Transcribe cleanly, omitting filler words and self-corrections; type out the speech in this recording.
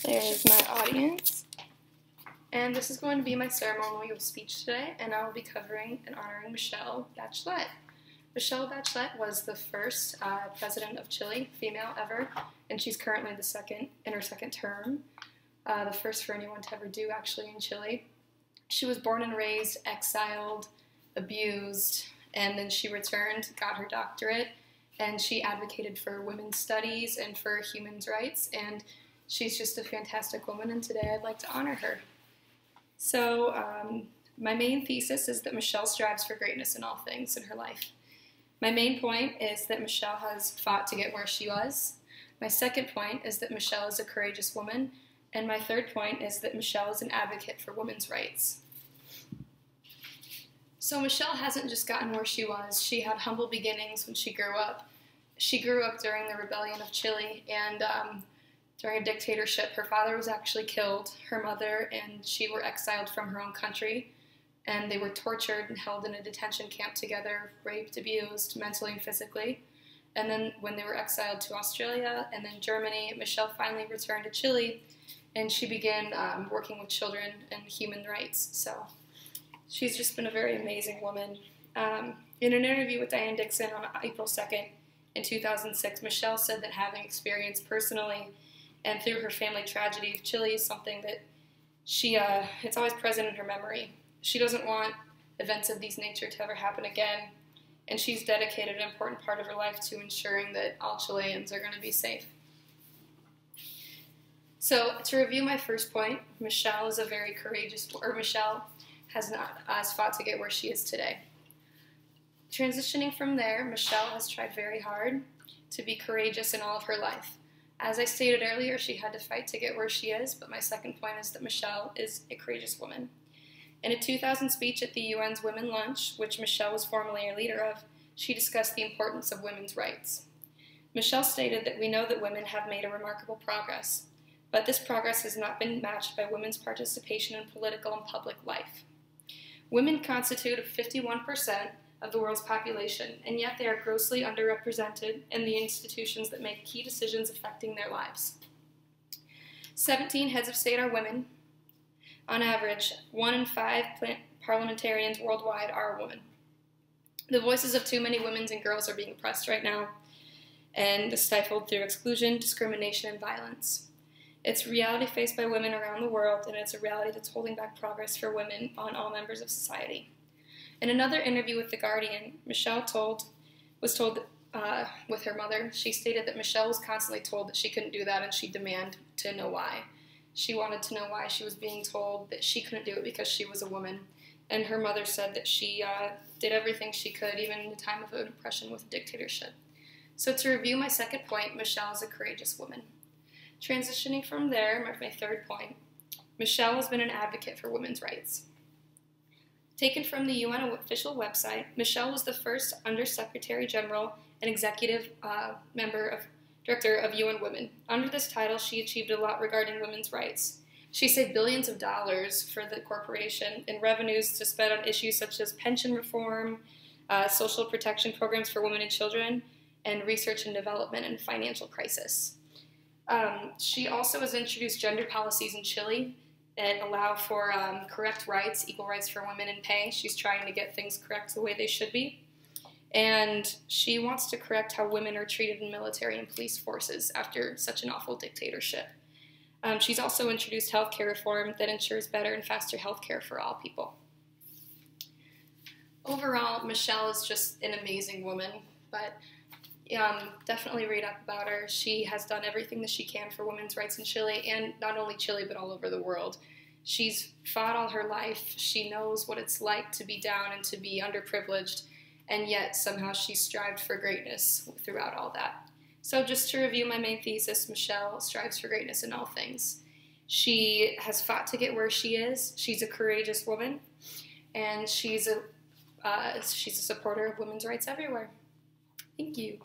There's my audience. And this is going to be my ceremonial speech today, and I will be covering and honoring Michelle Bachelet. Michelle Bachelet was the first president of Chile, female ever, and she's currently in her second term, the first for anyone to ever do actually in Chile. She was born and raised, exiled, abused, and then she returned, got her doctorate, and she advocated for women's studies and for human rights, and she's just a fantastic woman, and today I'd like to honor her. So my main thesis is that Michelle strives for greatness in all things in her life. My main point is that Michelle has fought to get where she was. My second point is that Michelle is a courageous woman. And my third point is that Michelle is an advocate for women's rights. So Michelle hasn't just gotten where she was. She had humble beginnings when she grew up. She grew up during the rebellion of Chile, and during a dictatorship. Her father was actually killed. Her mother and she were exiled from her own country, and they were tortured and held in a detention camp together, raped, abused, mentally and physically. And then when they were exiled to Australia and then Germany, Michelle finally returned to Chile, and she began working with children and human rights. So she's just been a very amazing woman. In an interview with Diane Dixon on April 2nd in 2006, Michelle said that having experienced personally and through her family tragedy of Chile is something that it's always present in her memory. She doesn't want events of these nature to ever happen again, and she's dedicated an important part of her life to ensuring that all Chileans are going to be safe. So to review my first point, Michelle is a very courageous, Michelle has fought to get where she is today. Transitioning from there, Michelle has tried very hard to be courageous in all of her life. As I stated earlier, she had to fight to get where she is, but my second point is that Michelle is a courageous woman. In a 2000 speech at the UN's Women Lunch, which Michelle was formerly a leader of, she discussed the importance of women's rights. Michelle stated that we know that women have made a remarkable progress, but this progress has not been matched by women's participation in political and public life. Women constitute 51% of the world's population, and yet they are grossly underrepresented in the institutions that make key decisions affecting their lives. 17 heads of state are women. On average, 1 in 5 parliamentarians worldwide are a woman. The voices of too many women and girls are being oppressed right now and stifled through exclusion, discrimination, and violence. It's a reality faced by women around the world, and it's a reality that's holding back progress for women on all members of society. In another interview with The Guardian, Michelle was told with her mother, she stated that Michelle was constantly told that she couldn't do that, and she demanded to know why. She wanted to know why she was being told that she couldn't do it because she was a woman. And her mother said that she did everything she could, even in the time of oppression with a dictatorship. So to review my second point, Michelle is a courageous woman. Transitioning from there, my third point, Michelle has been an advocate for women's rights. Taken from the UN official website, Michelle was the first Undersecretary General and Executive Director of UN Women. Under this title, she achieved a lot regarding women's rights. She saved billions of dollars for the corporation in revenues to spend on issues such as pension reform, social protection programs for women and children, and research and development and financial crisis. She also has introduced gender policies in Chile that allow for correct rights, equal rights for women in pay. She's trying to get things correct the way they should be. And she wants to correct how women are treated in military and police forces after such an awful dictatorship. She's also introduced healthcare reform that ensures better and faster healthcare for all people. Overall, Michelle is just an amazing woman, but definitely read up about her. She has done everything that she can for women's rights in Chile, and not only Chile, but all over the world. She's fought all her life. She knows what it's like to be down and to be underprivileged, and yet somehow she strived for greatness throughout all that. So just to review my main thesis, Michelle strives for greatness in all things. She has fought to get where she is. She's a courageous woman, and she's a supporter of women's rights everywhere. Thank you.